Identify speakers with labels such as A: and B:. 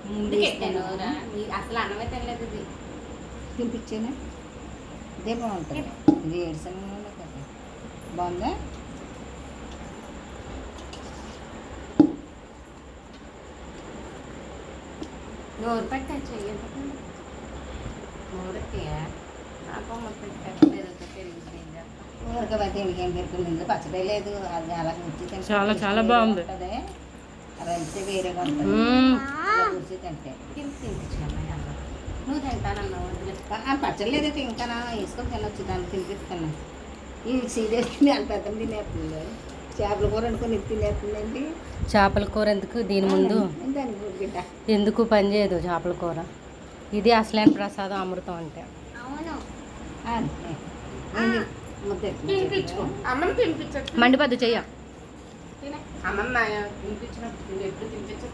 A: ముందు పెట్టాను అసలు అన్నమే తినలేదు ఇది.
B: తినిపించాను. ఇదే బాగుంటుంది. ఇది ఏడుసన కదా, బాగుందా?
A: నోరు పెట్టా చెయ్యదు నోరుకి నాకు పెట్టలేదు పెరిగిపోయింది.
B: ఊరికే బట్టి ఏం పెరుగుతుంది, ఇందులో పచ్చడి లేదు. అది అలా కూర్చి
C: చాలా చాలా బాగుంది.
B: రైస్ వేరేగా ఉంటుంది కూర్చి తింటే.
A: తినిపించాను నువ్వు తింటానన్నావు.
B: పచ్చడి లేదైతే ఇంకా వేసుకొని తినొచ్చు, దాన్ని తినిపిస్తాను. ఈ సీరియస్గా అంత పెద్ద తినేస్తుంది. చేపల కూర అనుకుని తినేస్తుందండి.
C: చేపల కూర ఎందుకు దీని ముందు, ఎందుకు పని చేయదు చేపల కూర. ఇది అసలైన ప్రసాదం, అమృతం అంటే.
A: అవును
B: తినిపించుకో.
A: అమ్మమ్మ తినిపించచ్చు.
C: మండిపద్దు చెయ్య.
A: అమ్మమ్మ తినిపించినప్పుడు ఎప్పుడు తినిపించచ్చు.